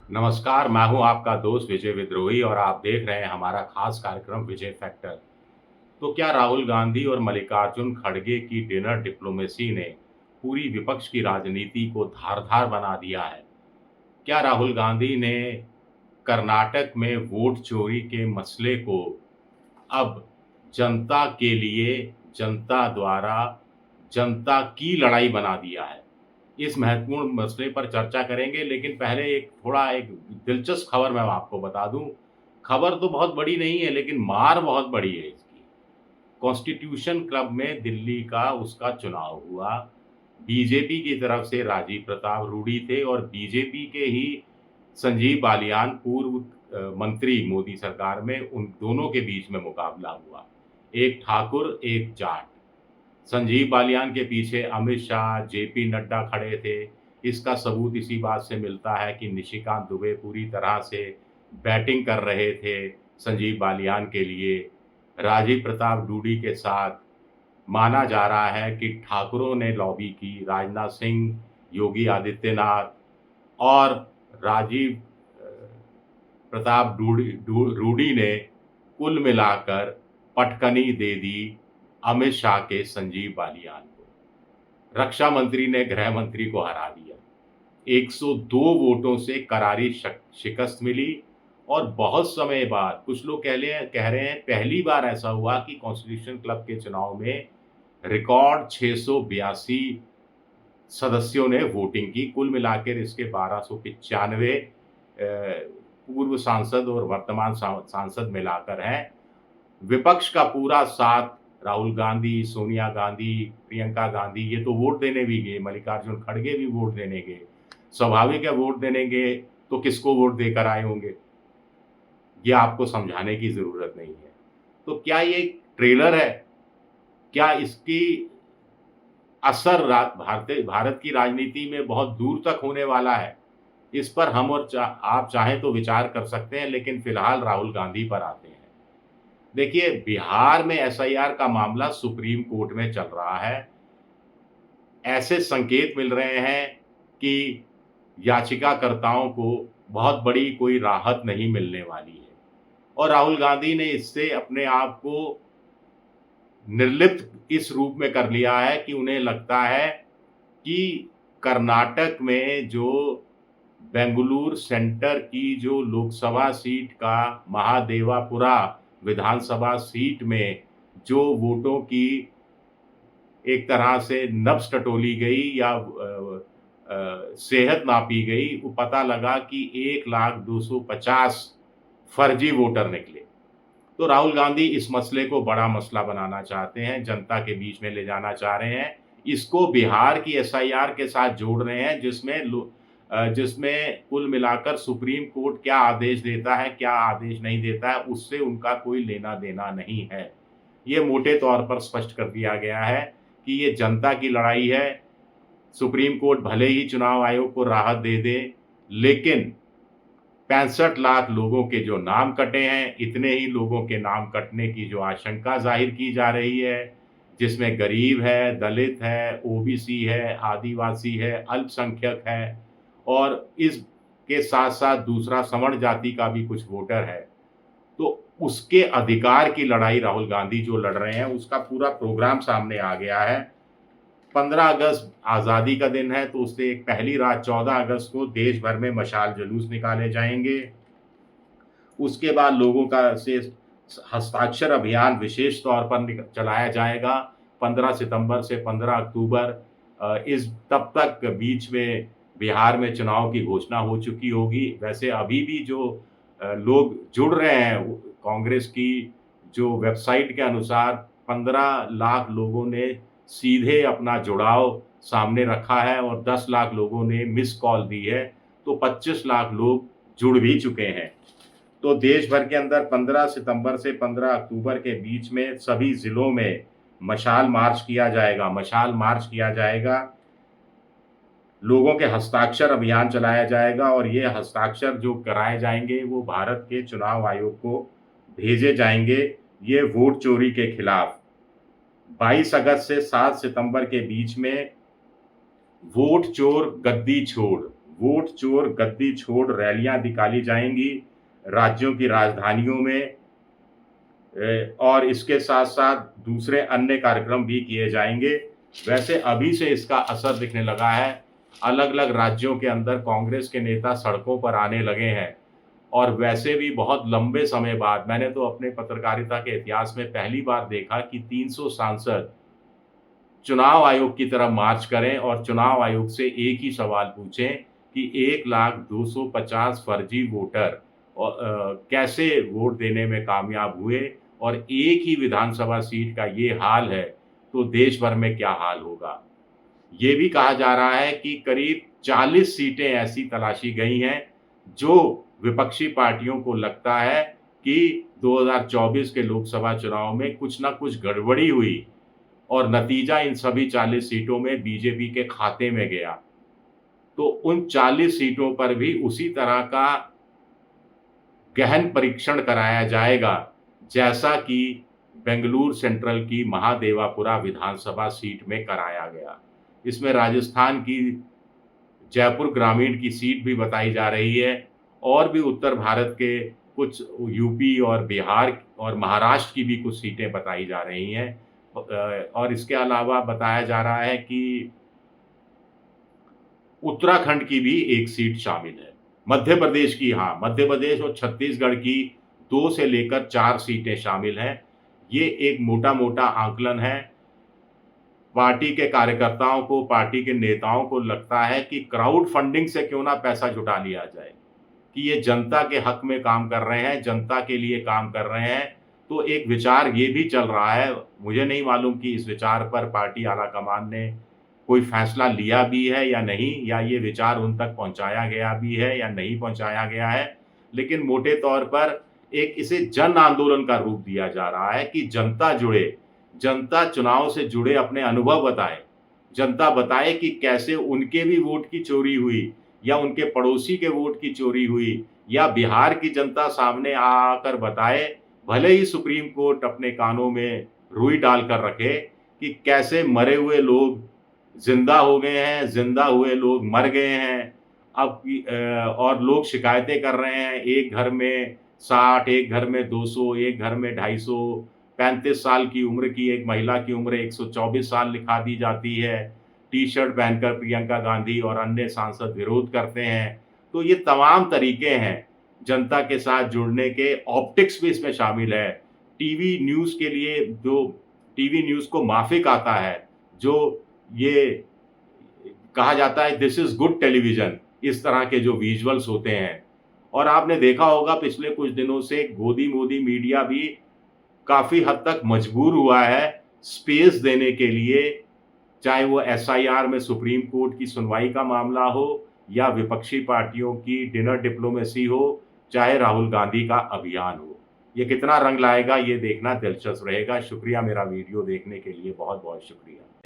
नमस्कार, मैं हूँ आपका दोस्त विजय विद्रोही और आप देख रहे हैं हमारा खास कार्यक्रम विजय फैक्टर। तो क्या राहुल गांधी और मल्लिकार्जुन खड़गे की डिनर डिप्लोमेसी ने पूरी विपक्ष की राजनीति को धारदार बना दिया है? क्या राहुल गांधी ने कर्नाटक में वोट चोरी के मसले को अब जनता के लिए, जनता द्वारा, जनता की लड़ाई बना दिया है? इस महत्वपूर्ण मसले पर चर्चा करेंगे, लेकिन पहले एक दिलचस्प खबर मैं आपको बता दूँ। खबर तो बहुत बड़ी नहीं है, लेकिन मार बहुत बड़ी है इसकी। कॉन्स्टिट्यूशन क्लब में दिल्ली का उसका चुनाव हुआ। बीजेपी की तरफ से राजीव प्रताप रूडी थे और बीजेपी के ही संजीव बालियान पूर्व मंत्री मोदी सरकार में, उन दोनों के बीच में मुकाबला हुआ। एक ठाकुर, एक जाट। संजीव बालियान के पीछे अमित शाह, जेपी नड्डा खड़े थे। इसका सबूत इसी बात से मिलता है कि निशिकांत दुबे पूरी तरह से बैटिंग कर रहे थे संजीव बालियान के लिए। राजीव प्रताप रूडी के साथ माना जा रहा है कि ठाकुरों ने लॉबी की, राजनाथ सिंह, योगी आदित्यनाथ और राजीव प्रताप रूडी ने कुल मिलाकर पटकनी दे दी अमित शाह के संजीव बालियान को। रक्षा मंत्री ने गृह मंत्री को हरा दिया। 102 वोटों से करारी शिकस्त मिली और बहुत समय बाद कुछ लोग कह रहे हैं पहली बार ऐसा हुआ कि कॉन्स्टिट्यूशन क्लब के चुनाव में रिकॉर्ड 682 सदस्यों ने वोटिंग की। कुल मिलाकर इसके 1295 पूर्व सांसद और वर्तमान सांसद मिलाकर हैं। विपक्ष का पूरा साथ, राहुल गांधी, सोनिया गांधी, प्रियंका गांधी, ये तो वोट देने भी गए, मल्लिकार्जुन खड़गे भी वोट देने गए। स्वाभाविक है, वोट देने गए तो किसको वोट देकर आए होंगे, ये आपको समझाने की ज़रूरत नहीं है। तो क्या ये ट्रेलर है? क्या इसकी असर भारत की राजनीति में बहुत दूर तक होने वाला है? इस पर हम और आप चाहें तो विचार कर सकते हैं, लेकिन फिलहाल राहुल गांधी पर आते हैं। देखिए, बिहार में एसआईआर का मामला सुप्रीम कोर्ट में चल रहा है। ऐसे संकेत मिल रहे हैं कि याचिकाकर्ताओं को बहुत बड़ी कोई राहत नहीं मिलने वाली है और राहुल गांधी ने इससे अपने आप को निर्लिप्त इस रूप में कर लिया है कि उन्हें लगता है कि कर्नाटक में जो बेंगलुरु सेंटर की जो लोकसभा सीट का महादेवापुरा विधानसभा सीट में जो वोटों की एक तरह से नब्ज़ टटोली गई या सेहत नापी गई, वो पता लगा कि 1,250,000 फर्जी वोटर निकले। तो राहुल गांधी इस मसले को बड़ा मसला बनाना चाहते हैं, जनता के बीच में ले जाना चाह रहे हैं। इसको बिहार की एसआईआर के साथ जोड़ रहे हैं, जिसमें कुल मिलाकर सुप्रीम कोर्ट क्या आदेश देता है, क्या आदेश नहीं देता है, उससे उनका कोई लेना-देना नहीं है। ये मोटे तौर पर स्पष्ट कर दिया गया है कि ये जनता की लड़ाई है। सुप्रीम कोर्ट भले ही चुनाव आयोग को राहत दे दे, लेकिन 65 लाख लोगों के जो नाम कटे हैं, इतने ही लोगों के नाम कटने की जो आशंका ज़ाहिर की जा रही है, जिसमें गरीब है, दलित है, ओबीसी है, आदिवासी है, अल्पसंख्यक है और इसके साथ-साथ दूसरा सवर्ण जाति का भी कुछ वोटर है। तो उसके अधिकार की लड़ाई राहुल गांधी जो लड़ रहे हैं, उसका पूरा प्रोग्राम सामने आ गया है। 15 अगस्त आज़ादी का दिन है, तो उससे एक पहली रात 14 अगस्त को देश भर में मशाल जुलूस निकाले जाएँगे। उसके बाद लोगों का से हस्ताक्षर अभियान विशेष तौर पर चलाया जाएगा। 15 सितंबर से 15 अक्टूबर, इस तब तक बीच में बिहार में चुनाव की घोषणा हो चुकी होगी। वैसे अभी भी जो लोग जुड़ रहे हैं, कांग्रेस की जो वेबसाइट के अनुसार 15 लाख लोगों ने सीधे अपना जुड़ाव सामने रखा है और 10 लाख लोगों ने मिस कॉल दी है, तो 25 लाख लोग जुड़ भी चुके हैं। तो देश भर के अंदर 15 सितंबर से 15 अक्टूबर के बीच में सभी ज़िलों में मशाल मार्च किया जाएगा। मशाल मार्च किया जाएगा, लोगों के हस्ताक्षर अभियान चलाया जाएगा और ये हस्ताक्षर जो कराए जाएँगे, वो भारत के चुनाव आयोग को भेजे जाएँगे, ये वोट चोरी के खिलाफ। 22 अगस्त से 7 सितंबर के बीच में वोट चोर गद्दी छोड़, वोट चोर गद्दी छोड़ रैलियां निकाली जाएंगी राज्यों की राजधानियों में, और इसके साथ साथ दूसरे अन्य कार्यक्रम भी किए जाएंगे। वैसे अभी से इसका असर दिखने लगा है। अलग अलग राज्यों के अंदर कांग्रेस के नेता सड़कों पर आने लगे हैं, और वैसे भी बहुत लंबे समय बाद मैंने तो अपने पत्रकारिता के इतिहास में पहली बार देखा कि 300 सांसद चुनाव आयोग की तरफ मार्च करें और चुनाव आयोग से एक ही सवाल पूछें कि 1,250 फर्जी वोटर कैसे वोट देने में कामयाब हुए, और एक ही विधानसभा सीट का ये हाल है तो देश भर में क्या हाल होगा। ये भी कहा जा रहा है कि करीब 40 सीटें ऐसी तलाशी गई हैं जो विपक्षी पार्टियों को लगता है कि 2024 के लोकसभा चुनाव में कुछ ना कुछ गड़बड़ी हुई और नतीजा इन सभी 40 सीटों में बीजेपी के खाते में गया। तो उन 40 सीटों पर भी उसी तरह का गहन परीक्षण कराया जाएगा जैसा कि बेंगलुरु सेंट्रल की महादेवापुरा विधानसभा सीट में कराया गया। इसमें राजस्थान की जयपुर ग्रामीण की सीट भी बताई जा रही है, और भी उत्तर भारत के कुछ यूपी और बिहार और महाराष्ट्र की भी कुछ सीटें बताई जा रही हैं। और इसके अलावा बताया जा रहा है कि उत्तराखंड की भी एक सीट शामिल है। मध्य प्रदेश की, हाँ, मध्य प्रदेश और छत्तीसगढ़ की 2 से लेकर 4 सीटें शामिल हैं। ये एक मोटा-मोटा आंकलन है। पार्टी के कार्यकर्ताओं को, पार्टी के नेताओं को लगता है कि क्राउड फंडिंग से क्यों ना पैसा जुटा लिया जाए, कि ये जनता के हक में काम कर रहे हैं, जनता के लिए काम कर रहे हैं। तो एक विचार ये भी चल रहा है, मुझे नहीं मालूम कि इस विचार पर पार्टी आलाकमान ने कोई फैसला लिया भी है या नहीं, या ये विचार उन तक पहुंचाया गया भी है या नहीं पहुंचाया गया है। लेकिन मोटे तौर पर एक इसे जन आंदोलन का रूप दिया जा रहा है कि जनता जुड़े, जनता चुनाव से जुड़े अपने अनुभव बताए, जनता बताए कि कैसे उनके भी वोट की चोरी हुई या उनके पड़ोसी के वोट की चोरी हुई, या बिहार की जनता सामने आकर बताए, भले ही सुप्रीम कोर्ट अपने कानों में रुई डालकर रखे, कि कैसे मरे हुए लोग जिंदा हो गए हैं, जिंदा हुए लोग मर गए हैं। अब और लोग शिकायतें कर रहे हैं, एक घर में 60, एक घर में 200, एक घर में 250, 35 साल की उम्र की एक महिला की उम्र 124 साल लिखा दी जाती है। टी-शर्ट पहनकर प्रियंका गांधी और अन्य सांसद विरोध करते हैं। तो ये तमाम तरीके हैं जनता के साथ जुड़ने के। ऑप्टिक्स भी इसमें शामिल है। टीवी न्यूज़ के लिए, जो टीवी न्यूज़ को माफिक आता है, जो ये कहा जाता है दिस इज़ गुड टेलीविज़न, इस तरह के जो विजुअल्स होते हैं। और आपने देखा होगा पिछले कुछ दिनों से गोदी मोदी मीडिया भी काफ़ी हद तक मजबूर हुआ है स्पेस देने के लिए, चाहे वो एसआईआर में सुप्रीम कोर्ट की सुनवाई का मामला हो, या विपक्षी पार्टियों की डिनर डिप्लोमेसी हो, चाहे राहुल गांधी का अभियान हो। ये कितना रंग लाएगा ये देखना दिलचस्प रहेगा। शुक्रिया मेरा वीडियो देखने के लिए, बहुत बहुत शुक्रिया।